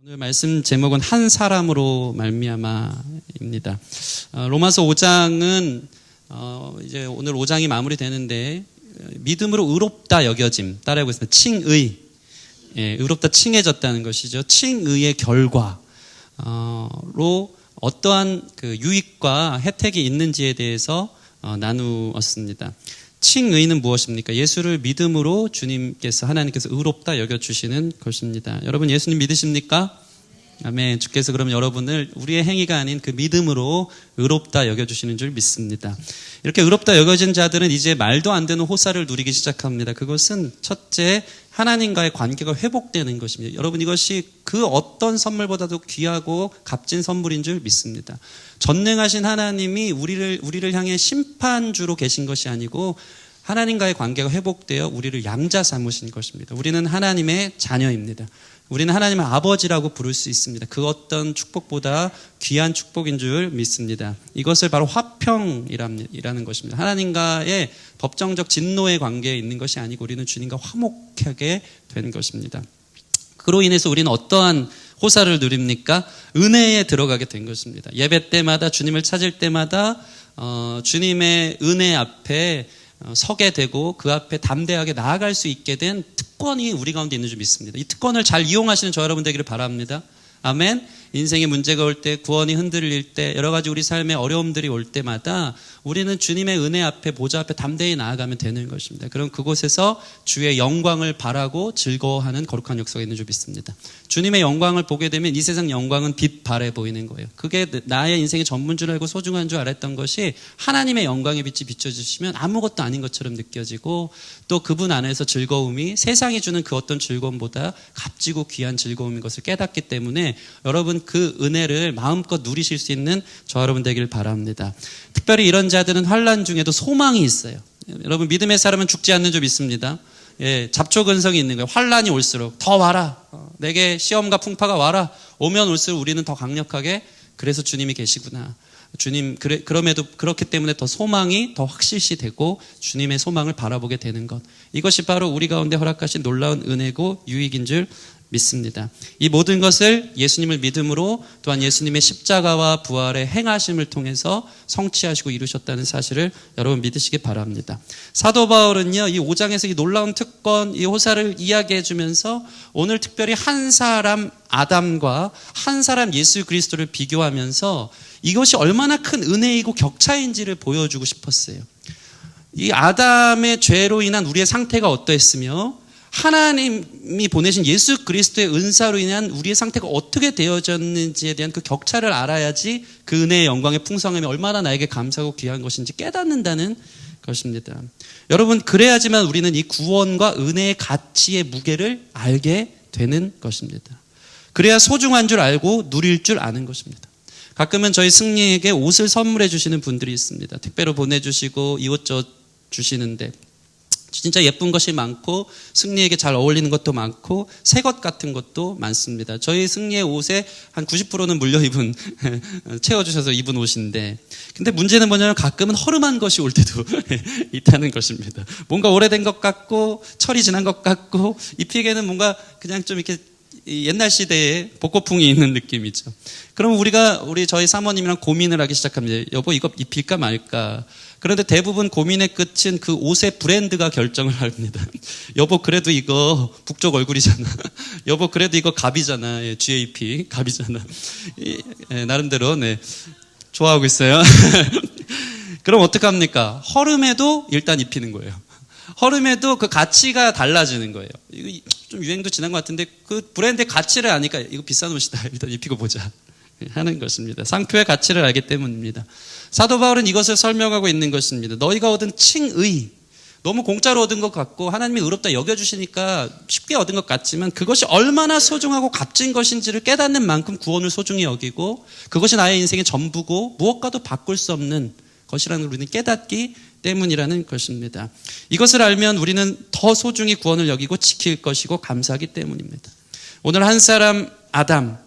오늘 말씀 제목은 한 사람으로 말미암아입니다. 로마서 5장은 이제 오늘 5장이 마무리되는데 믿음으로 의롭다 여겨짐 따라하고 있습니다. 칭의, 의롭다 칭해졌다는 것이죠. 칭의의 결과로 어떠한 그 유익과 혜택이 있는지에 대해서 나누었습니다. 칭의는 무엇입니까? 예수를 믿음으로 주님께서 하나님께서 의롭다 여겨주시는 것입니다. 여러분 예수님 믿으십니까? 아멘. 주께서 그러면 여러분을 우리의 행위가 아닌 그 믿음으로 의롭다 여겨주시는 줄 믿습니다. 이렇게 의롭다 여겨진 자들은 이제 말도 안 되는 호사를 누리기 시작합니다. 그것은 첫째 하나님과의 관계가 회복되는 것입니다. 여러분 이것이 그 어떤 선물보다도 귀하고 값진 선물인 줄 믿습니다. 전능하신 하나님이 우리를 향해 심판주로 계신 것이 아니고 하나님과의 관계가 회복되어 우리를 양자 삼으신 것입니다. 우리는 하나님의 자녀입니다. 우리는 하나님의 아버지라고 부를 수 있습니다. 그 어떤 축복보다 귀한 축복인 줄 믿습니다. 이것을 바로 화평이라는 것입니다. 하나님과의 법정적 진노의 관계에 있는 것이 아니고 우리는 주님과 화목하게 된 것입니다. 그로 인해서 우리는 어떠한 호사를 누립니까? 은혜에 들어가게 된 것입니다. 예배 때마다 주님을 찾을 때마다 주님의 은혜 앞에 서게 되고 그 앞에 담대하게 나아갈 수 있게 된 특권이 우리 가운데 있는 줄 믿습니다. 이 특권을 잘 이용하시는 저 여러분 되기를 바랍니다. 아멘. 인생에 문제가 올 때, 구원이 흔들릴 때, 여러 가지 우리 삶에 어려움들이 올 때마다 우리는 주님의 은혜 앞에, 보좌 앞에 담대히 나아가면 되는 것입니다. 그럼 그곳에서 주의 영광을 바라고 즐거워하는 거룩한 역사가 있는 줄 믿습니다. 주님의 영광을 보게 되면 이 세상 영광은 빛 발해 보이는 거예요. 그게 나의 인생의 전부인 줄 알고 소중한 줄 알았던 것이 하나님의 영광의 빛이 비춰주시면 아무것도 아닌 것처럼 느껴지고 또 그분 안에서 즐거움이 세상이 주는 그 어떤 즐거움보다 값지고 귀한 즐거움인 것을 깨닫기 때문에 여러분 그 은혜를 마음껏 누리실 수 있는 저 여러분 되길 바랍니다. 특별히 이런 자들은 환난 중에도 소망이 있어요. 여러분 믿음의 사람은 죽지 않는 줄 믿습니다. 잡초근성이 있는 거예요. 환난이 올수록 더 와라. 내게 시험과 풍파가 와라. 오면 올수록 우리는 더 강력하게 그래서 주님이 계시구나. 주님 그럼에도 그렇기 때문에 더 소망이 더 확실시 되고 주님의 소망을 바라보게 되는 것. 이것이 바로 우리 가운데 허락하신 놀라운 은혜고 유익인 줄 믿습니다. 이 모든 것을 예수님을 믿음으로 또한 예수님의 십자가와 부활의 행하심을 통해서 성취하시고 이루셨다는 사실을 여러분 믿으시기 바랍니다. 사도 바울은요, 이 5장에서 이 놀라운 특권, 이 호사를 이야기해 주면서 오늘 특별히 한 사람 아담과 한 사람 예수 그리스도를 비교하면서 이것이 얼마나 큰 은혜이고 격차인지를 보여주고 싶었어요. 이 아담의 죄로 인한 우리의 상태가 어떠했으며 하나님이 보내신 예수 그리스도의 은사로 인한 우리의 상태가 어떻게 되어졌는지에 대한 그 격차를 알아야지 그 은혜의 영광의 풍성함이 얼마나 나에게 감사하고 귀한 것인지 깨닫는다는 것입니다. 여러분 그래야지만 우리는 이 구원과 은혜의 가치의 무게를 알게 되는 것입니다. 그래야 소중한 줄 알고 누릴 줄 아는 것입니다. 가끔은 저희 승리에게 옷을 선물해 주시는 분들이 있습니다. 택배로 보내주시고 이것저것 주시는데 진짜 예쁜 것이 많고 승리에게 잘 어울리는 것도 많고 새 것 같은 것도 많습니다. 저희 승리의 옷에 한 90%는 물려 입은 채워주셔서 입은 옷인데 근데 문제는 뭐냐면 가끔은 허름한 것이 올 때도 있다는 것입니다. 뭔가 오래된 것 같고 철이 지난 것 같고 입히기에는 뭔가 그냥 좀 이렇게 옛날 시대에 복고풍이 있는 느낌이죠. 그럼 우리 저희 사모님이랑 고민을 하기 시작합니다. 여보 이거 입힐까 말까. 그런데 대부분 고민의 끝은 그 옷의 브랜드가 결정을 합니다. 여보 그래도 이거 북쪽 얼굴이잖아. 여보 그래도 이거 갑이잖아. GAP 갑이잖아. 나름대로 좋아하고 있어요. 그럼 어떡합니까? 허름해도 일단 입히는 거예요. 허름해도 그 가치가 달라지는 거예요. 이거 좀 유행도 지난 것 같은데 그 브랜드의 가치를 아니까 이거 비싼 옷이다. 일단 입히고 보자. 하는 것입니다. 상표의 가치를 알기 때문입니다. 사도 바울은 이것을 설명하고 있는 것입니다. 너희가 얻은 칭의, 너무 공짜로 얻은 것 같고 하나님이 의롭다 여겨주시니까 쉽게 얻은 것 같지만 그것이 얼마나 소중하고 값진 것인지를 깨닫는 만큼 구원을 소중히 여기고 그것이 나의 인생의 전부고 무엇과도 바꿀 수 없는 것이라는 우리는 깨닫기 때문이라는 것입니다. 이것을 알면 우리는 더 소중히 구원을 여기고 지킬 것이고 감사하기 때문입니다. 오늘 한 사람 아담,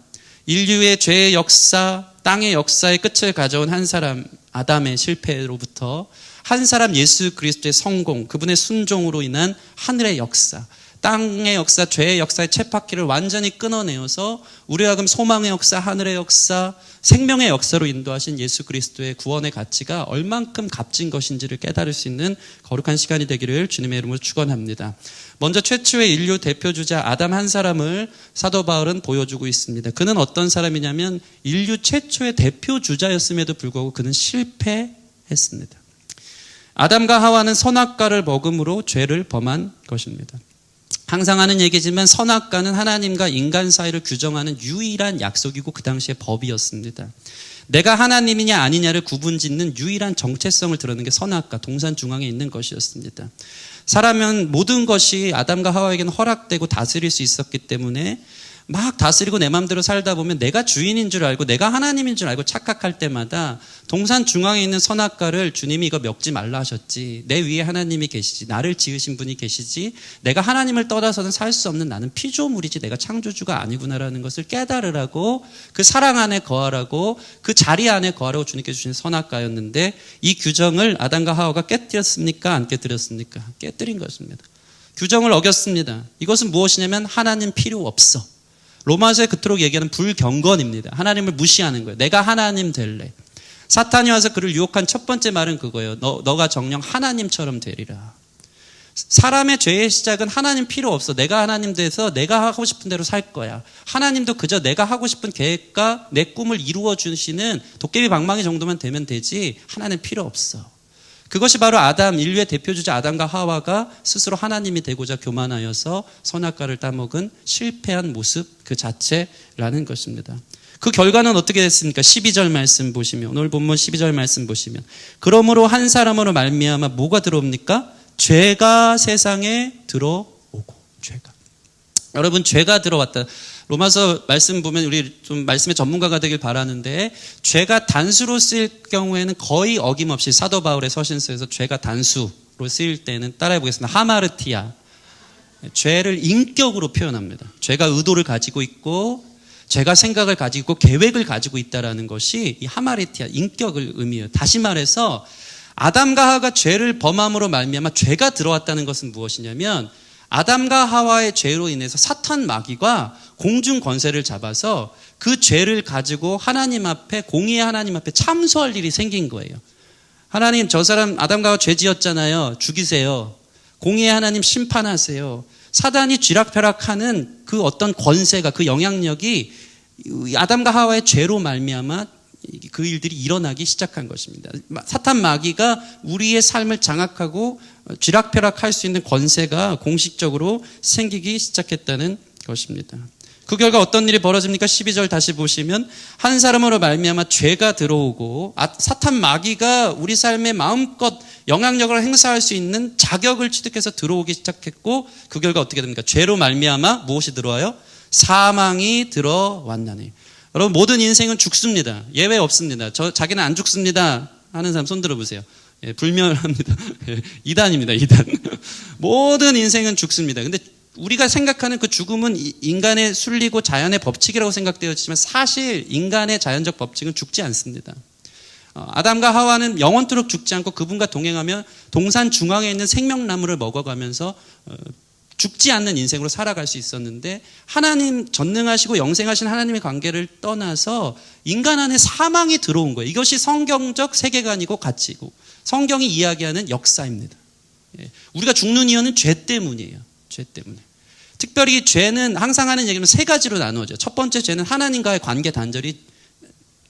인류의 죄의 역사, 땅의 역사의 끝을 가져온 한 사람 아담의 실패로부터 한 사람 예수 그리스도의 성공, 그분의 순종으로 인한 하늘의 역사, 땅의 역사, 죄의 역사의 쳇바퀴를 완전히 끊어내어서 우리와 하여금 소망의 역사, 하늘의 역사, 생명의 역사로 인도하신 예수 그리스도의 구원의 가치가 얼만큼 값진 것인지를 깨달을 수 있는 거룩한 시간이 되기를 주님의 이름으로 축원합니다. 먼저 최초의 인류 대표주자 아담 한 사람을 사도 바울은 보여주고 있습니다. 그는 어떤 사람이냐면 인류 최초의 대표주자였음에도 불구하고 그는 실패했습니다. 아담과 하와는 선악과를 먹음으로 죄를 범한 것입니다. 항상 하는 얘기지만 선악과는 하나님과 인간 사이를 규정하는 유일한 약속이고 그 당시의 법이었습니다. 내가 하나님이냐 아니냐를 구분짓는 유일한 정체성을 드러내는 게 선악과, 동산 중앙에 있는 것이었습니다. 사람은 모든 것이 아담과 하와에게는 허락되고 다스릴 수 있었기 때문에 막 다스리고 내 마음대로 살다 보면 내가 주인인 줄 알고 내가 하나님인 줄 알고 착각할 때마다 동산 중앙에 있는 선악과를 주님이 이거 먹지 말라 하셨지, 내 위에 하나님이 계시지, 나를 지으신 분이 계시지, 내가 하나님을 떠나서는 살 수 없는 나는 피조물이지 내가 창조주가 아니구나라는 것을 깨달으라고, 그 사랑 안에 거하라고, 그 자리 안에 거하라고 주님께 주신 선악과였는데 이 규정을 아담과 하와가 깨뜨렸습니까? 안 깨뜨렸습니까? 깨뜨린 것입니다. 규정을 어겼습니다. 이것은 무엇이냐면 하나님 필요 없어. 로마서에 그토록 얘기하는 불경건입니다. 하나님을 무시하는 거예요. 내가 하나님 될래. 사탄이 와서 그를 유혹한 첫 번째 말은 그거예요. 너가 정녕 하나님처럼 되리라. 사람의 죄의 시작은 하나님 필요 없어. 내가 하나님 돼서 내가 하고 싶은 대로 살 거야. 하나님도 그저 내가 하고 싶은 계획과 내 꿈을 이루어 주시는 도깨비 방망이 정도만 되면 되지 하나님 필요 없어. 그것이 바로 아담, 인류의 대표주자 아담과 하와가 스스로 하나님이 되고자 교만하여서 선악과를 따먹은 실패한 모습 그 자체라는 것입니다. 그 결과는 어떻게 됐습니까? 12절 말씀 보시면, 오늘 본문 12절 말씀 보시면, 그러므로 한 사람으로 말미암아 뭐가 들어옵니까? 죄가 세상에 들어오고. 죄가. 여러분, 죄가 들어왔다. 로마서 말씀 보면 우리 좀 말씀의 전문가가 되길 바라는데, 죄가 단수로 쓰일 경우에는 거의 어김없이 사도 바울의 서신서에서 죄가 단수로 쓰일 때는 따라해 보겠습니다. 하마르티아. 죄를 인격으로 표현합니다. 죄가 의도를 가지고 있고, 죄가 생각을 가지고 있고, 계획을 가지고 있다는 것이 이 하마르티아, 인격을 의미해요. 다시 말해서 아담과 하와가 죄를 범함으로 말미암아 죄가 들어왔다는 것은 무엇이냐면, 아담과 하와의 죄로 인해서 사탄 마귀가 공중 권세를 잡아서 그 죄를 가지고 하나님 앞에, 공의의 하나님 앞에 참소할 일이 생긴 거예요. 하나님, 저 사람 아담과 하와 죄 지었잖아요. 죽이세요. 공의의 하나님 심판하세요. 사단이 쥐락펴락하는 그 어떤 권세가, 그 영향력이 아담과 하와의 죄로 말미암아 그 일들이 일어나기 시작한 것입니다. 사탄 마귀가 우리의 삶을 장악하고 쥐락펴락할 수 있는 권세가 공식적으로 생기기 시작했다는 것입니다. 그 결과 어떤 일이 벌어집니까? 12절 다시 보시면, 한 사람으로 말미암아 죄가 들어오고, 사탄 마귀가 우리 삶에 마음껏 영향력을 행사할 수 있는 자격을 취득해서 들어오기 시작했고, 그 결과 어떻게 됩니까? 죄로 말미암아 무엇이 들어와요? 사망이 들어왔나니. 여러분, 모든 인생은 죽습니다. 예외 없습니다. 자기는 안 죽습니다 하는 사람 손 들어보세요. 예, 불멸합니다. 예, 이단입니다. 이단. 모든 인생은 죽습니다. 근데 우리가 생각하는 그 죽음은 인간의 순리고 자연의 법칙이라고 생각되었지만 사실 인간의 자연적 법칙은 죽지 않습니다. 아담과 하와는 영원토록 죽지 않고 그분과 동행하며 동산 중앙에 있는 생명나무를 먹어가면서 죽지 않는 인생으로 살아갈 수 있었는데, 하나님, 전능하시고 영생하신 하나님의 관계를 떠나서 인간 안에 사망이 들어온 거예요. 이것이 성경적 세계관이고 가치고 성경이 이야기하는 역사입니다. 우리가 죽는 이유는 죄 때문이에요. 죄 때문에. 특별히 죄는 항상 하는 얘기는 세 가지로 나누어져요. 첫 번째 죄는 하나님과의 관계 단절이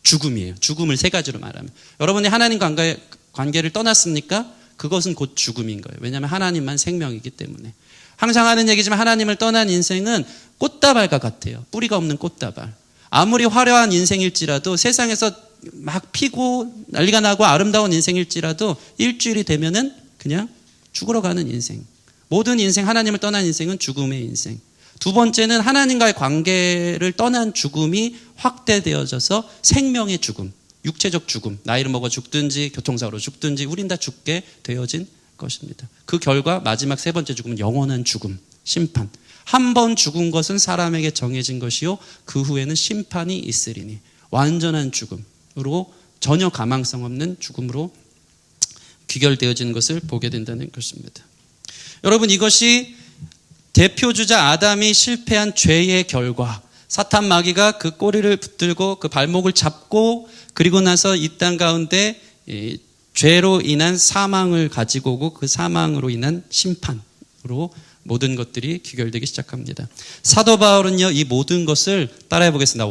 죽음이에요. 죽음을 세 가지로 말하면, 여러분이 하나님과의 관계를 떠났습니까? 그것은 곧 죽음인 거예요. 왜냐하면 하나님만 생명이기 때문에. 항상 하는 얘기지만 하나님을 떠난 인생은 꽃다발과 같아요. 뿌리가 없는 꽃다발. 아무리 화려한 인생일지라도, 세상에서 막 피고 난리가 나고 아름다운 인생일지라도 일주일이 되면은 그냥 죽으러 가는 인생. 모든 인생, 하나님을 떠난 인생은 죽음의 인생. 두 번째는 하나님과의 관계를 떠난 죽음이 확대되어져서 생명의 죽음, 육체적 죽음, 나이를 먹어 죽든지 교통사고로 죽든지 우린 다 죽게 되어진 것입니다. 그 결과 마지막 세 번째 죽음은 영원한 죽음, 심판. 한 번 죽은 것은 사람에게 정해진 것이요 그 후에는 심판이 있으리니, 완전한 죽음으로 전혀 가망성 없는 죽음으로 귀결되어지는 것을 보게 된다는 것입니다. 여러분, 이것이 대표주자 아담이 실패한 죄의 결과, 사탄 마귀가 그 꼬리를 붙들고 그 발목을 잡고 그리고 나서 이 땅 가운데 죄로 인한 사망을 가지고 오고 그 사망으로 인한 심판으로 모든 것들이 귀결되기 시작합니다. 사도 바울은요, 이 모든 것을 따라해 보겠습니다.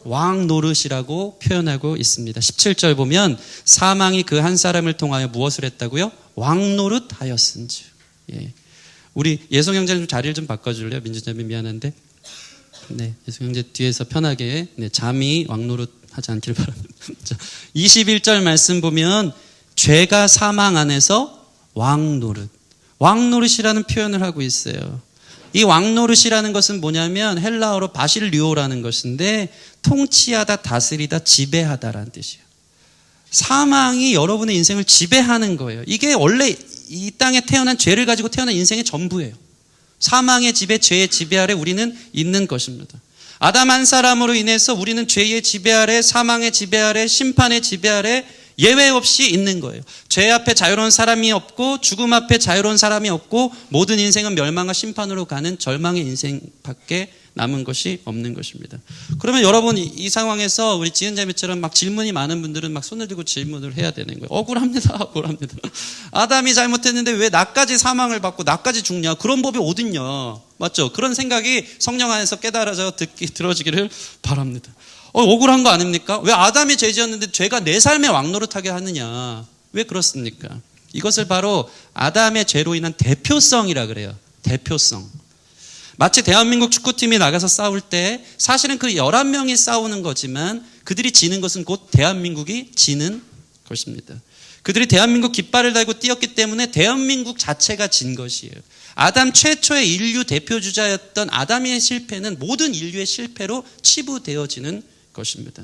왕노릇이라고 표현하고 있습니다. 17절 보면 사망이 그 한 사람을 통하여 무엇을 했다고요? 왕노릇하였은즉. 예. 우리 예성 형제님 좀 자리를 좀 바꿔줄래요? 민주자님 미안한데. 네, 예성 형제 뒤에서 편하게 잠이 왕노릇하지 않길 바랍니다. 21절 말씀 보면 죄가 사망 안에서 왕노릇이라는 표현을 하고 있어요. 이 왕노릇이라는 것은 뭐냐면 헬라어로 바실류오라는 것인데 통치하다, 다스리다, 지배하다라는 뜻이에요. 사망이 여러분의 인생을 지배하는 거예요. 이게 원래 이 땅에 태어난 죄를 가지고 태어난 인생의 전부예요. 사망의 지배, 죄의 지배 아래 우리는 있는 것입니다. 아담 한 사람으로 인해서 우리는 죄의 지배 아래, 사망의 지배 아래, 심판의 지배 아래 예외 없이 있는 거예요. 죄 앞에 자유로운 사람이 없고 죽음 앞에 자유로운 사람이 없고 모든 인생은 멸망과 심판으로 가는 절망의 인생밖에 남은 것이 없는 것입니다. 그러면 여러분 이 상황에서 우리 지은자매처럼 막 질문이 많은 분들은 막 손을 들고 질문을 해야 되는 거예요. 억울합니다. 아담이 잘못했는데 왜 나까지 사망을 받고 나까지 죽냐? 그런 법이 어딨냐? 맞죠? 그런 생각이 성령 안에서 깨달아져 들어지기를 바랍니다. 억울한 거 아닙니까? 왜 아담이 죄 지었는데 죄가 내 삶에 왕노릇하게 하느냐? 왜 그렇습니까? 이것을 바로 아담의 죄로 인한 대표성이라 그래요. 대표성. 마치 대한민국 축구팀이 나가서 싸울 때 사실은 그 11명이 싸우는 거지만 그들이 지는 것은 곧 대한민국이 지는 것입니다. 그들이 대한민국 깃발을 달고 뛰었기 때문에 대한민국 자체가 진 것이에요. 아담 최초의 인류 대표주자였던 아담의 실패는 모든 인류의 실패로 치부되어지는 것입니다.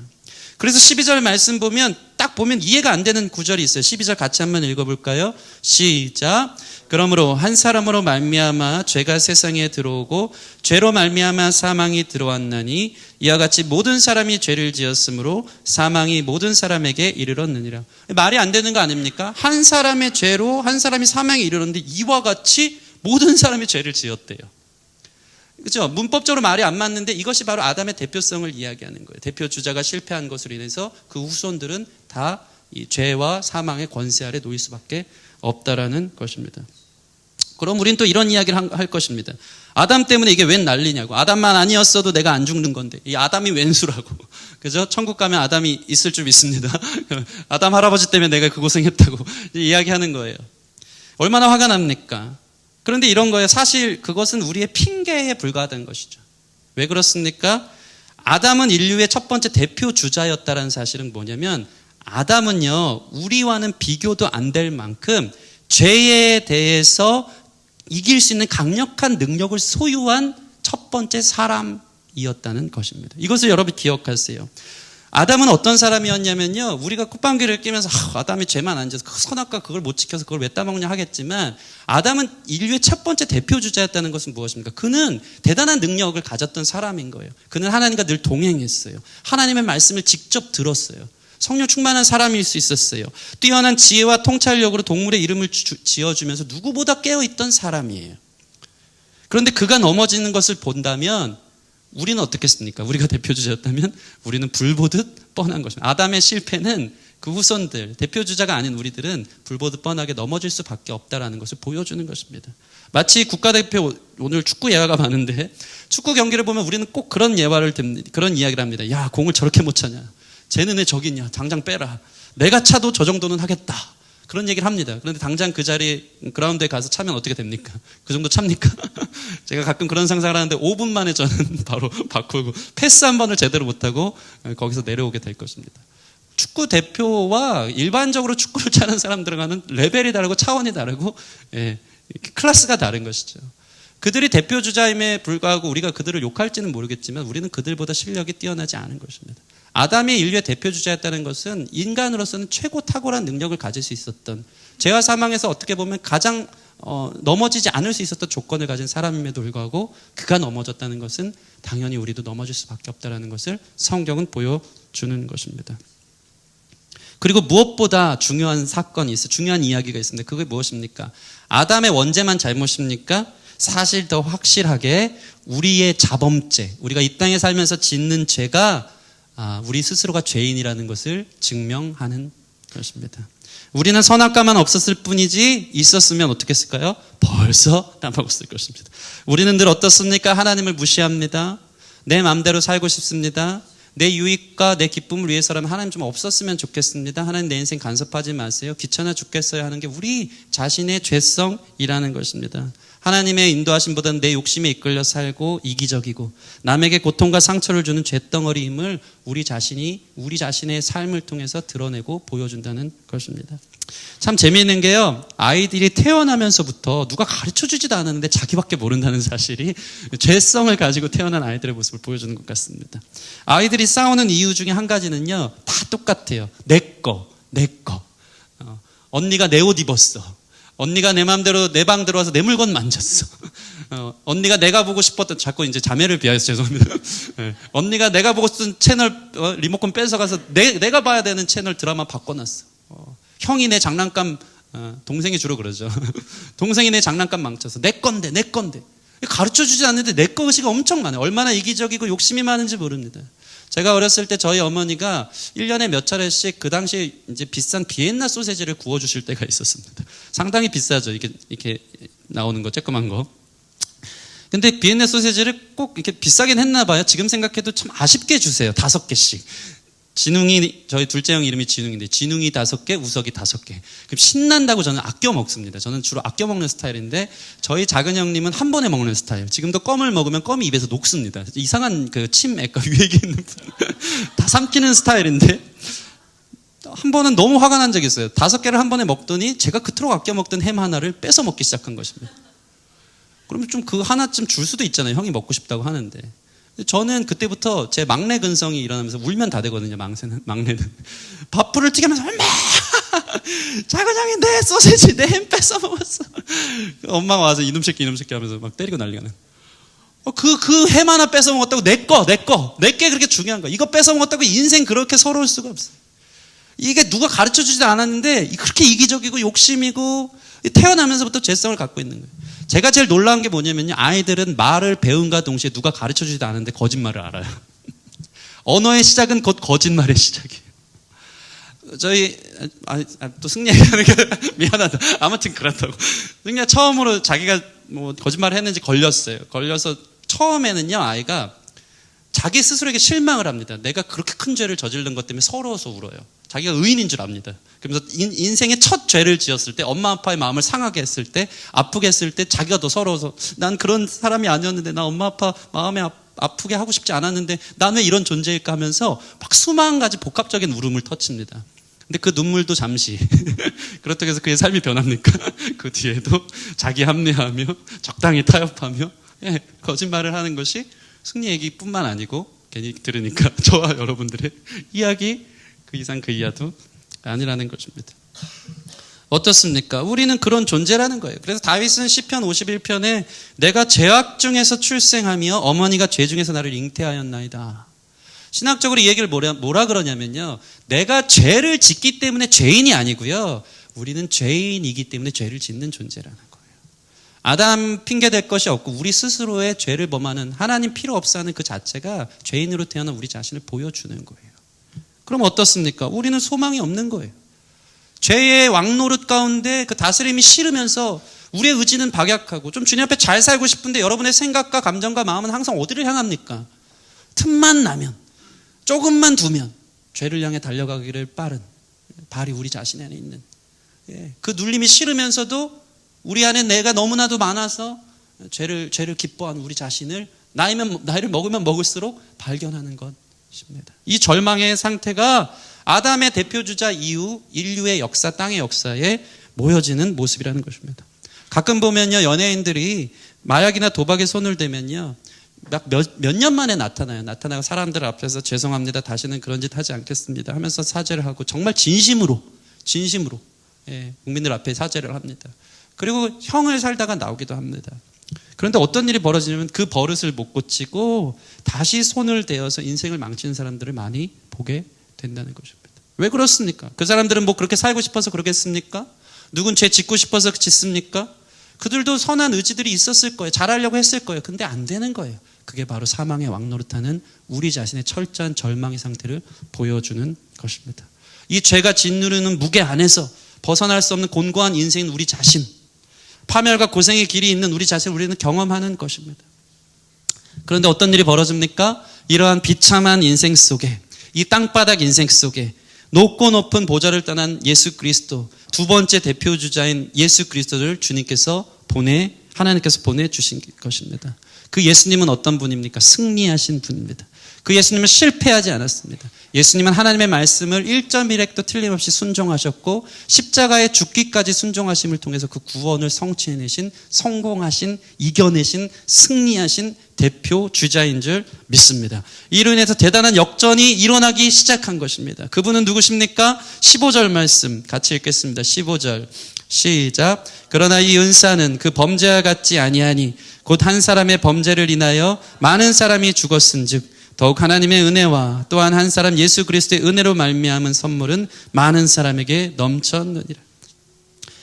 그래서 12절 말씀 보면 딱 보면 이해가 안 되는 구절이 있어요. 12절 같이 한번 읽어볼까요? 시작. 그러므로 한 사람으로 말미암아 죄가 세상에 들어오고 죄로 말미암아 사망이 들어왔나니 이와 같이 모든 사람이 죄를 지었으므로 사망이 모든 사람에게 이르렀느니라. 말이 안 되는 거 아닙니까? 한 사람의 죄로 한 사람이 사망에 이르렀는데 이와 같이 모든 사람이 죄를 지었대요. 그렇죠? 문법적으로 말이 안 맞는데 이것이 바로 아담의 대표성을 이야기하는 거예요. 대표 주자가 실패한 것으로 인해서 그 후손들은 다 이 죄와 사망의 권세 아래 놓일 수밖에 없다라는 것입니다. 그럼 우린 또 이런 이야기를 할 것입니다. 아담 때문에 이게 웬 난리냐고. 아담만 아니었어도 내가 안 죽는 건데 이 아담이 웬수라고. 그죠? 천국 가면 아담이 있을 줄 믿습니다. 아담 할아버지 때문에 내가 그 고생했다고 이야기하는 거예요. 얼마나 화가 납니까? 그런데 이런 거예요. 사실 그것은 우리의 핑계에 불과하다는 것이죠. 왜 그렇습니까? 아담은 인류의 첫 번째 대표 주자였다는 사실은 뭐냐면 아담은요, 우리와는 비교도 안 될 만큼 죄에 대해서 이길 수 있는 강력한 능력을 소유한 첫 번째 사람이었다는 것입니다. 이것을 여러분 기억하세요. 아담은 어떤 사람이었냐면요, 우리가 콧방귀를 끼면서 아담이 죄만 안 져서 선악과 그걸 못 지켜서 그걸 왜 따먹냐 하겠지만 아담은 인류의 첫 번째 대표주자였다는 것은 무엇입니까? 그는 대단한 능력을 가졌던 사람인 거예요. 그는 하나님과 늘 동행했어요. 하나님의 말씀을 직접 들었어요. 성령 충만한 사람일 수 있었어요. 뛰어난 지혜와 통찰력으로 동물의 이름을 지어주면서 누구보다 깨어있던 사람이에요. 그런데 그가 넘어지는 것을 본다면 우리는 어떻겠습니까? 우리가 대표주자였다면 우리는 불보듯 뻔한 것입니다. 아담의 실패는 그 후손들, 대표주자가 아닌 우리들은 불보듯 뻔하게 넘어질 수밖에 없다는 것을 보여주는 것입니다. 마치 국가대표, 오늘 축구 예화가 많은데 축구 경기를 보면 우리는 꼭 그런 그런 이야기를 합니다. 야, 공을 저렇게 못 차냐. 쟤는 왜 저기 있냐. 당장 빼라. 내가 차도 저 정도는 하겠다. 그런 얘기를 합니다. 그런데 당장 그 자리 그라운드에 가서 차면 어떻게 됩니까? 그 정도 찹니까? 제가 가끔 그런 상상을 하는데 5분 만에 저는 바로 바꾸고 패스 한 번을 제대로 못하고 거기서 내려오게 될 것입니다. 축구 대표와 일반적으로 축구를 차는 사람들과는 레벨이 다르고 차원이 다르고 클래스가 다른 것이죠. 그들이 대표주자임에 불구하고 우리가 그들을 욕할지는 모르겠지만 우리는 그들보다 실력이 뛰어나지 않은 것입니다. 아담이 인류의 대표주자였다는 것은 인간으로서는 최고 탁월한 능력을 가질 수 있었던, 죄와 사망에서 어떻게 보면 가장 넘어지지 않을 수 있었던 조건을 가진 사람임에도 불구하고 그가 넘어졌다는 것은 당연히 우리도 넘어질 수밖에 없다는 것을 성경은 보여주는 것입니다. 그리고 무엇보다 중요한 사건이 있어요. 중요한 이야기가 있습니다. 그게 무엇입니까? 아담의 원죄만 잘못입니까? 사실 더 확실하게 우리의 자범죄, 우리가 이 땅에 살면서 짓는 죄가 우리 스스로가 죄인이라는 것을 증명하는 것입니다. 우리는 선악과만 없었을 뿐이지 있었으면 어떻게 했을까요? 벌써 다 먹었을 것입니다. 우리는 늘 어떻습니까? 하나님을 무시합니다. 내 마음대로 살고 싶습니다. 내 유익과 내 기쁨을 위해서라면 하나님 좀 없었으면 좋겠습니다. 하나님 내 인생 간섭하지 마세요. 귀찮아 죽겠어요 하는 게 우리 자신의 죄성이라는 것입니다. 하나님의 인도하심보다는 내 욕심에 이끌려 살고 이기적이고 남에게 고통과 상처를 주는 죄덩어리임을 우리 자신의 삶을 통해서 드러내고 보여준다는 것입니다. 참 재미있는 게요, 아이들이 태어나면서부터 누가 가르쳐주지도 않았는데 자기밖에 모른다는 사실이 죄성을 가지고 태어난 아이들의 모습을 보여주는 것 같습니다. 아이들이 싸우는 이유 중에 한 가지는요, 다 똑같아요. 내 거. 언니가 내 옷 입었어. 언니가 내 마음대로 내 방 들어와서 내 물건 만졌어. 언니가 내가 보고 싶었던, 자꾸 이제 자매를 비하해서 죄송합니다. 언니가 내가 보고 싶은 채널 리모컨 뺏어가서 내가 봐야 되는 채널 드라마 바꿔놨어. 형이 내 장난감, 동생이 주로 그러죠. 동생이 내 장난감 망쳐서 내 건데. 가르쳐주지 않는데 내 것이 엄청 많아요. 얼마나 이기적이고 욕심이 많은지 모릅니다. 제가 어렸을 때 저희 어머니가 1년에 몇 차례씩 그 당시에 이제 비싼 비엔나 소세지를 구워주실 때가 있었습니다. 상당히 비싸죠. 이렇게 나오는 거, 쬐끄만 거. 근데 비엔나 소세지를 꼭 이렇게 비싸긴 했나 봐요. 지금 생각해도 참 아쉽게 주세요. 5개씩. 진웅이, 저희 둘째 형 이름이 진웅인데, 진웅이 5개, 우석이 5개. 그럼 신난다고 저는 아껴 먹습니다. 저는 주로 아껴 먹는 스타일인데, 저희 작은 형님은 한 번에 먹는 스타일. 지금도 껌을 먹으면 껌이 입에서 녹습니다. 이상한 그 치맥과 유액이 있는 다 삼키는 스타일인데, 한 번은 너무 화가 난 적이 있어요. 5개를 한 번에 먹더니 제가 그토록 아껴 먹던 햄 하나를 뺏어 먹기 시작한 것입니다. 그러면 좀 그 하나쯤 줄 수도 있잖아요. 형이 먹고 싶다고 하는데. 저는 그때부터 제 막내 근성이 일어나면서 울면 다 되거든요. 막내는 밥풀을 튀기면서 엄마, 작은 형이 내 소세지 내 햄 뺏어 먹었어. 엄마가 와서 이놈 새끼 하면서 막 때리고 난리가 나. 그 햄 하나 뺏어 먹었다고 내게 그렇게 중요한 거야. 이거 뺏어 먹었다고 인생 그렇게 서러울 수가 없어. 이게 누가 가르쳐 주지도 않았는데 그렇게 이기적이고 욕심이고 태어나면서부터 죄성을 갖고 있는 거예요. 제가 제일 놀라운 게 뭐냐면요, 아이들은 말을 배움과 동시에 누가 가르쳐주지도 않았는데 거짓말을 알아요. 언어의 시작은 곧 거짓말의 시작이에요. 저희 또 승리 얘기하는 게 미안하다. 아무튼 그렇다고. 승리가 처음으로 자기가 뭐 거짓말을 했는지 걸려서 처음에는요, 아이가 자기 스스로에게 실망을 합니다. 내가 그렇게 큰 죄를 저지른 것 때문에 서러워서 울어요. 자기가 의인인 줄 압니다. 그러면서 인생의 첫 죄를 지었을 때, 엄마 아빠의 마음을 상하게 했을 때, 아프게 했을 때 자기가 더 서러워서 난 그런 사람이 아니었는데, 나 엄마 아빠 마음에 아프게 하고 싶지 않았는데 난 왜 이런 존재일까 하면서 막 수만 가지 복합적인 울음을 터칩니다. 근데 그 눈물도 잠시 그렇다고 해서 그의 삶이 변합니까? 그 뒤에도 자기 합리화하며 적당히 타협하며 거짓말을 하는 것이 승리 얘기뿐만 아니고, 괜히 들으니까 저와 여러분들의 이야기 그 이상 그 이하도 아니라는 것입니다. 어떻습니까? 우리는 그런 존재라는 거예요. 그래서 다윗은 시편 51편에 내가 죄악 중에서 출생하며 어머니가 죄 중에서 나를 잉태하였나이다. 신학적으로 이 얘기를 뭐라 그러냐면요, 내가 죄를 짓기 때문에 죄인이 아니고요, 우리는 죄인이기 때문에 죄를 짓는 존재라는 거예요. 아담 핑계댈 것이 없고 우리 스스로의 죄를 범하는, 하나님 필요 없어 하는 그 자체가 죄인으로 태어난 우리 자신을 보여주는 거예요. 그럼 어떻습니까? 우리는 소망이 없는 거예요. 죄의 왕노릇 가운데 그 다스림이 싫으면서 우리의 의지는 박약하고, 좀 주님 앞에 잘 살고 싶은데 여러분의 생각과 감정과 마음은 항상 어디를 향합니까? 틈만 나면, 조금만 두면 죄를 향해 달려가기를 빠른 발이 우리 자신 안에 있는, 그 눌림이 싫으면서도 우리 안에 내가 너무나도 많아서 죄를 기뻐하는 우리 자신을 나이를 먹으면 먹을수록 발견하는 것입니다. 이 절망의 상태가 아담의 대표주자 이후 인류의 역사, 땅의 역사에 모여지는 모습이라는 것입니다. 가끔 보면요, 연예인들이 마약이나 도박에 손을 대면요, 몇 년 만에 나타나고 사람들 앞에서 죄송합니다, 다시는 그런 짓 하지 않겠습니다 하면서 사죄를 하고, 정말 진심으로 국민들 앞에 사죄를 합니다. 그리고 형을 살다가 나오기도 합니다. 그런데 어떤 일이 벌어지냐면 그 버릇을 못 고치고 다시 손을 대어서 인생을 망치는 사람들을 많이 보게 된다는 것입니다. 왜 그렇습니까? 그 사람들은 뭐 그렇게 살고 싶어서 그러겠습니까? 누군 죄 짓고 싶어서 짓습니까? 그들도 선한 의지들이 있었을 거예요. 잘하려고 했을 거예요. 근데 안 되는 거예요. 그게 바로 사망의 왕노릇하는 우리 자신의 철저한 절망의 상태를 보여주는 것입니다. 이 죄가 짓누르는 무게 안에서 벗어날 수 없는 곤고한 인생인 우리 자신, 파멸과 고생의 길이 있는 우리 자신을 우리는 경험하는 것입니다. 그런데 어떤 일이 벌어집니까? 이러한 비참한 인생 속에, 이 땅바닥 인생 속에 높고 높은 보좌를 떠난 예수 그리스도, 두 번째 대표주자인 예수 그리스도를 하나님께서 보내주신 것입니다. 그 예수님은 어떤 분입니까? 승리하신 분입니다. 그 예수님은 실패하지 않았습니다. 예수님은 하나님의 말씀을 1.1획도 틀림없이 순종하셨고 십자가의 죽기까지 순종하심을 통해서 그 구원을 성취해내신, 성공하신, 이겨내신, 승리하신 대표 주자인 줄 믿습니다. 이로 인해서 대단한 역전이 일어나기 시작한 것입니다. 그분은 누구십니까? 15절 말씀 같이 읽겠습니다. 15절 시작. 그러나 이 은사는 그 범죄와 같지 아니하니 곧 한 사람의 범죄를 인하여 많은 사람이 죽었은즉 더욱 하나님의 은혜와 또한 한 사람 예수 그리스도의 은혜로 말미암은 선물은 많은 사람에게 넘쳤느니라.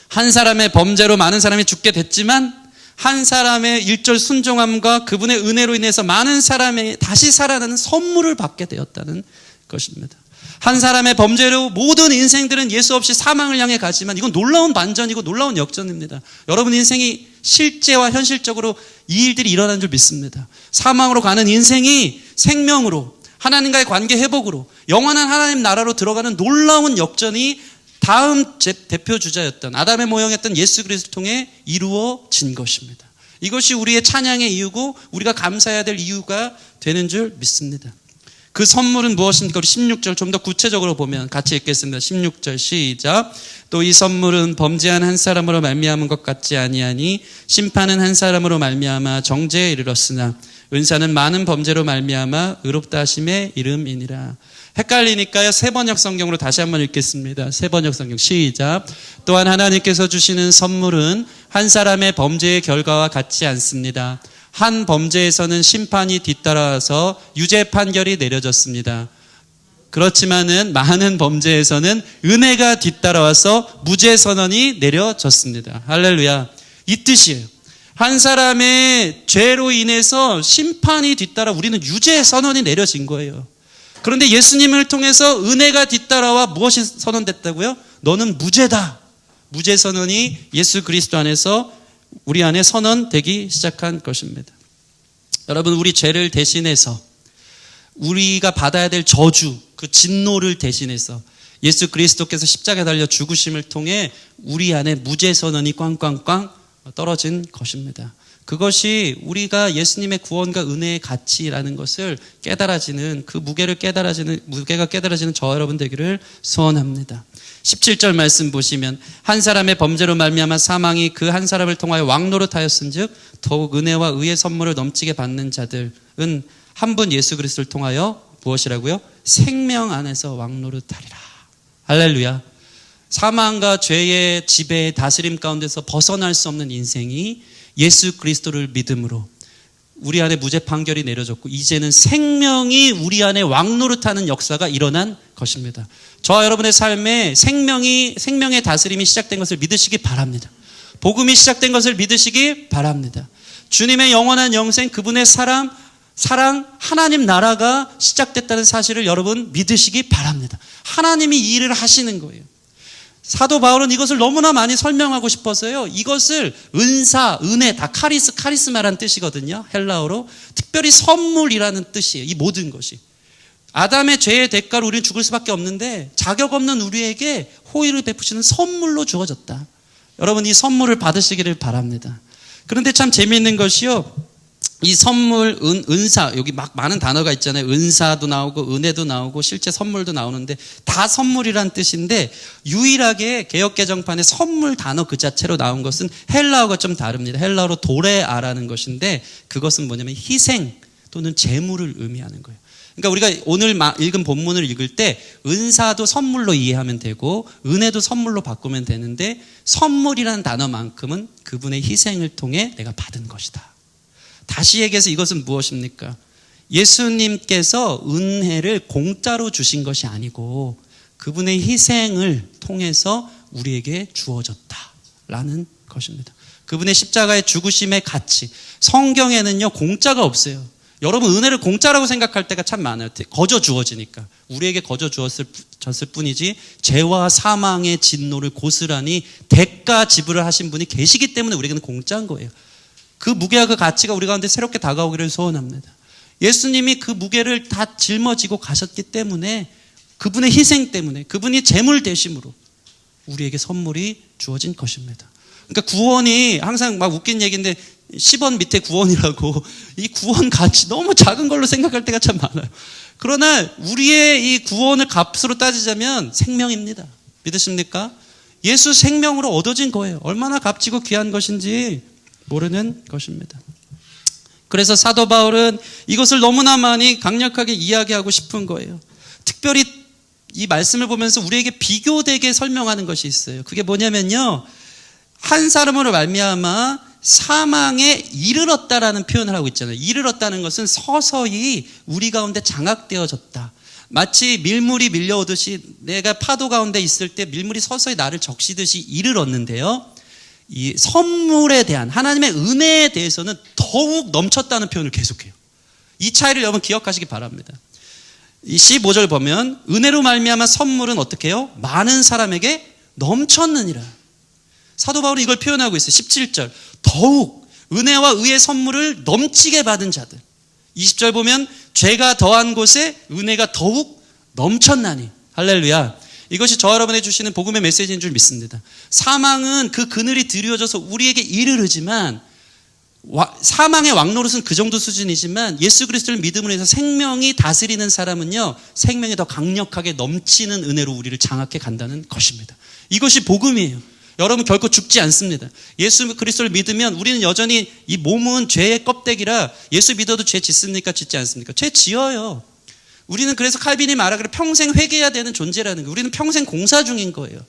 한 사람의 범죄로 많은 사람이 죽게 됐지만 한 사람의 일절 순종함과 그분의 은혜로 인해서 많은 사람이 다시 살아나는 선물을 받게 되었다는 것입니다. 한 사람의 범죄로 모든 인생들은 예수 없이 사망을 향해 가지만 이건 놀라운 반전이고 놀라운 역전입니다. 여러분 인생이 실제와 현실적으로 이 일들이 일어나는 줄 믿습니다. 사망으로 가는 인생이 생명으로, 하나님과의 관계 회복으로, 영원한 하나님 나라로 들어가는 놀라운 역전이 다음 대표주자였던 아담의 모형이었던 예수 그리스도를 통해 이루어진 것입니다. 이것이 우리의 찬양의 이유고 우리가 감사해야 될 이유가 되는 줄 믿습니다. 그 선물은 무엇입니까? 우리 16절 좀 더 구체적으로 보면 같이 읽겠습니다. 16절 시작. 또 이 선물은 범죄한 한 사람으로 말미암은 것 같지 아니하니 심판은 한 사람으로 말미암아 정죄에 이르렀으나 은사는 많은 범죄로 말미암아 의롭다 하심의 이름이니라. 헷갈리니까요. 세번역 성경으로 다시 한번 읽겠습니다. 세번역 성경 시작. 또한 하나님께서 주시는 선물은 한 사람의 범죄의 결과와 같지 않습니다. 한 범죄에서는 심판이 뒤따라서 유죄 판결이 내려졌습니다. 그렇지만은 많은 범죄에서는 은혜가 뒤따라와서 무죄 선언이 내려졌습니다. 할렐루야. 이 뜻이에요. 한 사람의 죄로 인해서 심판이 뒤따라 우리는 유죄 선언이 내려진 거예요. 그런데 예수님을 통해서 은혜가 뒤따라와 무엇이 선언됐다고요? 너는 무죄다. 무죄 선언이 예수 그리스도 안에서 우리 안에 선언되기 시작한 것입니다. 여러분, 우리 죄를 대신해서 우리가 받아야 될 저주, 그 진노를 대신해서 예수 그리스도께서 십자가에 달려 죽으심을 통해 우리 안에 무죄 선언이 꽝꽝꽝 떨어진 것입니다. 그것이 우리가 예수님의 구원과 은혜의 가치라는 것을 깨달아지는, 그 무게가 깨달아지는 저와 여러분 되기를 소원합니다. 17절 말씀 보시면 한 사람의 범죄로 말미암아 사망이 그 한 사람을 통하여 왕노릇하였은즉 더욱 은혜와 의의 선물을 넘치게 받는 자들은 한 분 예수 그리스도를 통하여 무엇이라고요? 생명 안에서 왕노릇하리라. 할렐루야. 사망과 죄의 지배의 다스림 가운데서 벗어날 수 없는 인생이 예수 그리스도를 믿음으로 우리 안에 무죄 판결이 내려졌고 이제는 생명이 우리 안에 왕노릇하는 역사가 일어난 것입니다. 저와 여러분의 삶에 생명의 다스림이 시작된 것을 믿으시기 바랍니다. 복음이 시작된 것을 믿으시기 바랍니다. 주님의 영원한 영생, 그분의 사랑, 하나님 나라가 시작됐다는 사실을 여러분 믿으시기 바랍니다. 하나님이 이 일을 하시는 거예요. 사도 바울은 이것을 너무나 많이 설명하고 싶어서요. 이것을 은사, 은혜, 다 카리스마라는 뜻이거든요. 헬라어로. 특별히 선물이라는 뜻이에요. 이 모든 것이. 아담의 죄의 대가로 우리는 죽을 수밖에 없는데 자격 없는 우리에게 호의를 베푸시는 선물로 주어졌다. 여러분 이 선물을 받으시기를 바랍니다. 그런데 참 재미있는 것이요. 이 선물, 은사, 여기 막 많은 단어가 있잖아요. 은사도 나오고 은혜도 나오고 실제 선물도 나오는데 다 선물이란 뜻인데 유일하게 개역개정판에 선물 단어 그 자체로 나온 것은 헬라어가 좀 다릅니다. 헬라어로 도레아라는 것인데 그것은 뭐냐면 희생 또는 재물을 의미하는 거예요. 그러니까 우리가 오늘 읽은 본문을 읽을 때 은사도 선물로 이해하면 되고 은혜도 선물로 바꾸면 되는데 선물이라는 단어만큼은 그분의 희생을 통해 내가 받은 것이다. 다시 얘기해서 이것은 무엇입니까? 예수님께서 은혜를 공짜로 주신 것이 아니고 그분의 희생을 통해서 우리에게 주어졌다라는 것입니다. 그분의 십자가의 죽으심의 가치. 성경에는요, 공짜가 없어요. 여러분, 은혜를 공짜라고 생각할 때가 참 많아요. 거저 주어지니까. 우리에게 거저 줬을 뿐이지 죄와 사망의 진노를 고스란히 대가 지불을 하신 분이 계시기 때문에 우리에게는 공짜인 거예요. 그 무게와 그 가치가 우리 가운데 새롭게 다가오기를 소원합니다. 예수님이 그 무게를 다 짊어지고 가셨기 때문에, 그분의 희생 때문에, 그분이 제물 대심으로 우리에게 선물이 주어진 것입니다. 그러니까 구원이 항상 막 웃긴 얘기인데 10원 밑에 구원이라고, 이 구원 가치 너무 작은 걸로 생각할 때가 참 많아요. 그러나 우리의 이 구원을 값으로 따지자면 생명입니다. 믿으십니까? 예수 생명으로 얻어진 거예요. 얼마나 값지고 귀한 것인지 모르는 것입니다. 그래서 사도 바울은 이것을 너무나 많이 강력하게 이야기하고 싶은 거예요. 특별히 이 말씀을 보면서 우리에게 비교되게 설명하는 것이 있어요. 그게 뭐냐면요, 한 사람으로 말미암아 사망에 이르렀다라는 표현을 하고 있잖아요. 이르렀다는 것은 서서히 우리 가운데 장악되어졌다. 마치 밀물이 밀려오듯이 내가 파도 가운데 있을 때 밀물이 서서히 나를 적시듯이 이르렀는데요, 이 선물에 대한, 하나님의 은혜에 대해서는 더욱 넘쳤다는 표현을 계속해요. 이 차이를 여러분 기억하시기 바랍니다. 이 15절 보면 은혜로 말미암아 선물은 어떻게 해요? 많은 사람에게 넘쳤느니라. 사도 바울은 이걸 표현하고 있어요. 17절 더욱 은혜와 의의 선물을 넘치게 받은 자들. 20절 보면 죄가 더한 곳에 은혜가 더욱 넘쳤나니. 할렐루야. 이것이 저와 여러분에 주시는 복음의 메시지인 줄 믿습니다. 사망은 그 그늘이 드리워져서 우리에게 이르르지만, 사망의 왕노릇은 그 정도 수준이지만 예수 그리스도를 믿음으로 해서 생명이 다스리는 사람은요, 생명이 더 강력하게 넘치는 은혜로 우리를 장악해 간다는 것입니다. 이것이 복음이에요. 여러분 결코 죽지 않습니다. 예수 그리스도를 믿으면 우리는 여전히, 이 몸은 죄의 껍데기라 예수 믿어도 죄 짓습니까? 짓지 않습니까? 죄 지어요. 우리는 그래서 칼빈이 말하기를 평생 회개해야 되는 존재라는 거예요. 우리는 평생 공사 중인 거예요.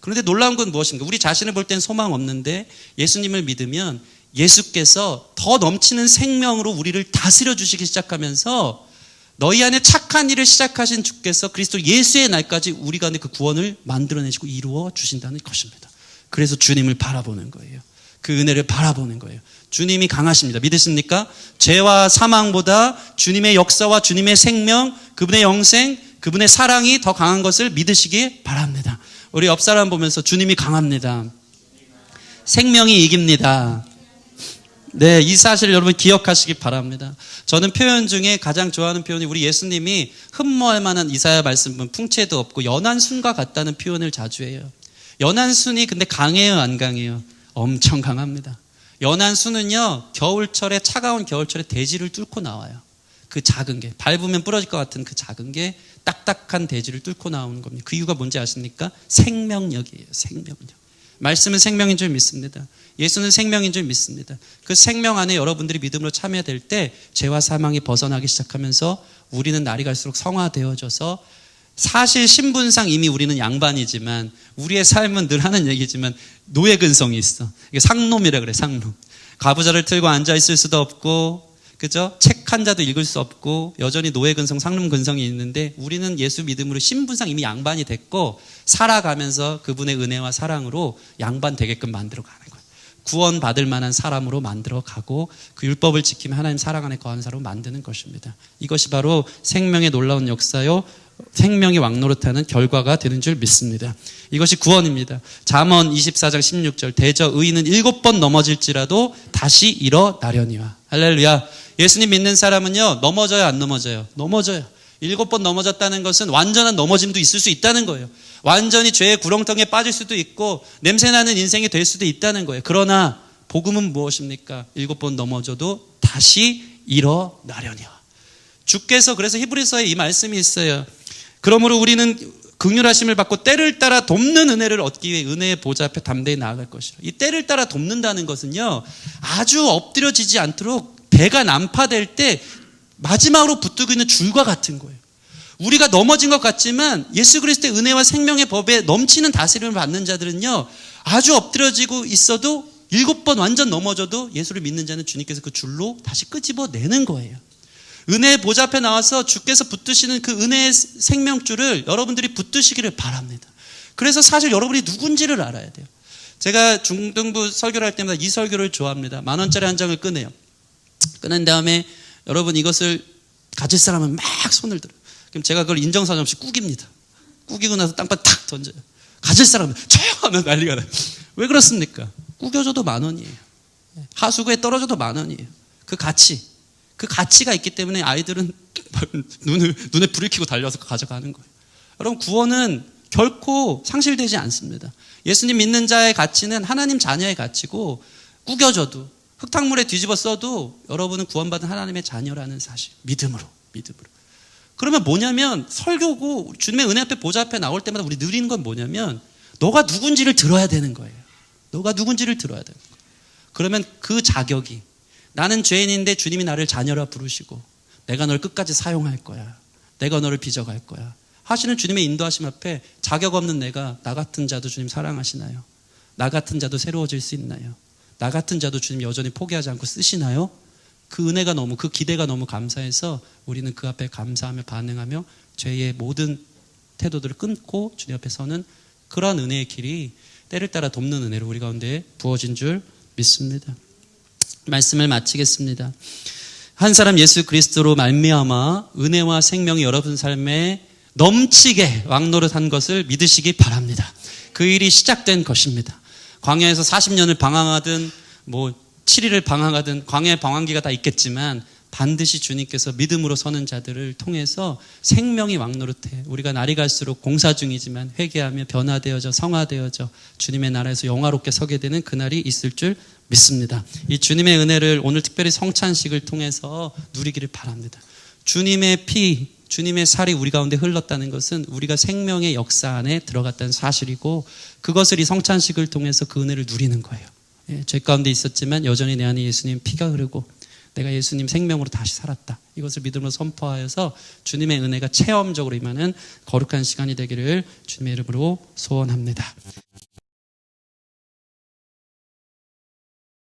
그런데 놀라운 건 무엇인가? 우리 자신을 볼 땐 소망 없는데 예수님을 믿으면 예수께서 더 넘치는 생명으로 우리를 다스려 주시기 시작하면서 너희 안에 착한 일을 시작하신 주께서 그리스도 예수의 날까지 우리 가운데 그 구원을 만들어내시고 이루어 주신다는 것입니다. 그래서 주님을 바라보는 거예요. 그 은혜를 바라보는 거예요. 주님이 강하십니다. 믿으십니까? 죄와 사망보다 주님의 역사와 주님의 생명, 그분의 영생, 그분의 사랑이 더 강한 것을 믿으시기 바랍니다. 우리 옆 사람 보면서 주님이 강합니다. 생명이 이깁니다. 네, 이 사실을 여러분 기억하시기 바랍니다. 저는 표현 중에 가장 좋아하는 표현이, 우리 예수님이 흠모할 만한 이사야 말씀은 풍채도 없고 연한 순과 같다는 표현을 자주 해요. 연한 순이 근데 강해요, 안 강해요? 엄청 강합니다. 연한 순은요, 겨울철에, 차가운 겨울철에 대지를 뚫고 나와요. 그 작은 게, 밟으면 부러질 것 같은 그 작은 게 딱딱한 대지를 뚫고 나오는 겁니다. 그 이유가 뭔지 아십니까? 생명력이에요. 생명력. 말씀은 생명인 줄 믿습니다. 예수는 생명인 줄 믿습니다. 그 생명 안에 여러분들이 믿음으로 참여될 때 죄와 사망이 벗어나기 시작하면서 우리는 날이 갈수록 성화되어져서, 사실 신분상 이미 우리는 양반이지만 우리의 삶은 늘 하는 얘기지만 노예 근성이 있어. 이게 상놈이라 그래, 상놈. 가부좌를 틀고 앉아 있을 수도 없고, 그죠? 책 한 자도 읽을 수 없고 여전히 노예 근성, 상놈 근성이 있는데, 우리는 예수 믿음으로 신분상 이미 양반이 됐고 살아가면서 그분의 은혜와 사랑으로 양반 되게끔 만들어가는 거예요. 구원받을 만한 사람으로 만들어가고 그 율법을 지키며 하나님 사랑 안에 거하는 사람으로 만드는 것입니다. 이것이 바로 생명의 놀라운 역사요, 생명이 왕노릇하는 결과가 되는 줄 믿습니다. 이것이 구원입니다. 잠언 24장 16절 대저 의인은 7번 넘어질지라도 다시 일어나려니와. 할렐루야. 예수님 믿는 사람은요, 넘어져요, 안 넘어져요? 넘어져요. 7번 넘어졌다는 것은 완전한 넘어짐도 있을 수 있다는 거예요. 완전히 죄의 구렁텅이에 빠질 수도 있고 냄새나는 인생이 될 수도 있다는 거예요. 그러나 복음은 무엇입니까? 7번 넘어져도 다시 일어나려니와. 주께서, 그래서 히브리서에 이 말씀이 있어요. 그러므로 우리는 긍휼하심을 받고 때를 따라 돕는 은혜를 얻기 위해 은혜의 보좌 앞에 담대히 나아갈 것이라. 이 때를 따라 돕는다는 것은요, 아주 엎드려지지 않도록 배가 난파될 때 마지막으로 붙들고 있는 줄과 같은 거예요. 우리가 넘어진 것 같지만 예수 그리스도의 은혜와 생명의 법에 넘치는 다스림을 받는 자들은요, 아주 엎드려지고 있어도 7번 완전 넘어져도 예수를 믿는 자는 주님께서 그 줄로 다시 끄집어내는 거예요. 은혜의 보좌 앞에 나와서 주께서 붙드시는 그 은혜의 생명줄을 여러분들이 붙드시기를 바랍니다. 그래서 사실 여러분이 누군지를 알아야 돼요. 제가 중등부 설교를 할 때마다 이 설교를 좋아합니다. 10,000원짜리 한 장을 꺼내요. 꺼낸 다음에 여러분 이것을 가질 사람은 막 손을 들어요. 그럼 제가 그걸 인정사정 없이 꾸깁니다. 꾸기고 나서 땅바닥 탁 던져요. 가질 사람은 조용하면 난리가 나요. 왜 그렇습니까? 꾸겨줘도 10,000원이에요. 하수구에 떨어져도 10,000원이에요. 그 가치가 있기 때문에 아이들은 눈에 불을 켜고 달려서 가져가는 거예요. 여러분 구원은 결코 상실되지 않습니다. 예수님 믿는 자의 가치는 하나님 자녀의 가치고 꾸겨져도 흙탕물에 뒤집어 써도 여러분은 구원받은 하나님의 자녀라는 사실. 믿음으로. 그러면 뭐냐면 설교고 주님의 은혜 앞에 보좌 앞에 나올 때마다 우리 누리는 건 뭐냐면 너가 누군지를 들어야 되는 거예요. 너가 누군지를 들어야 되는 거예요. 그러면 그 자격이 나는 죄인인데 주님이 나를 자녀라 부르시고 내가 널 끝까지 사용할 거야. 내가 너를 빚어갈 거야. 하시는 주님의 인도하심 앞에 자격 없는 내가 나 같은 자도 주님 사랑하시나요? 나 같은 자도 새로워질 수 있나요? 나 같은 자도 주님 여전히 포기하지 않고 쓰시나요? 그 은혜가 너무 그 기대가 너무 감사해서 우리는 그 앞에 감사하며 반응하며 죄의 모든 태도들을 끊고 주님 앞에 서는 그러한 은혜의 길이 때를 따라 돕는 은혜로 우리 가운데 부어진 줄 믿습니다. 말씀을 마치겠습니다. 한 사람 예수 그리스도로 말미암아 은혜와 생명이 여러분 삶에 넘치게 왕노릇한 것을 믿으시기 바랍니다. 그 일이 시작된 것입니다. 광야에서 40년을 방황하든 7일을 방황하든 광야의 방황기가 다 있겠지만 반드시 주님께서 믿음으로 서는 자들을 통해서 생명이 왕노릇해 우리가 날이 갈수록 공사 중이지만 회개하며 변화되어져 성화되어져 주님의 나라에서 영화롭게 서게 되는 그날이 있을 줄 믿습니다. 이 주님의 은혜를 오늘 특별히 성찬식을 통해서 누리기를 바랍니다. 주님의 피, 주님의 살이 우리 가운데 흘렀다는 것은 우리가 생명의 역사 안에 들어갔다는 사실이고 그것을 이 성찬식을 통해서 그 은혜를 누리는 거예요. 죄 가운데 있었지만 여전히 내 안에 예수님 피가 흐르고 내가 예수님 생명으로 다시 살았다. 이것을 믿음으로 선포하여서 주님의 은혜가 체험적으로 임하는 거룩한 시간이 되기를 주님의 이름으로 소원합니다.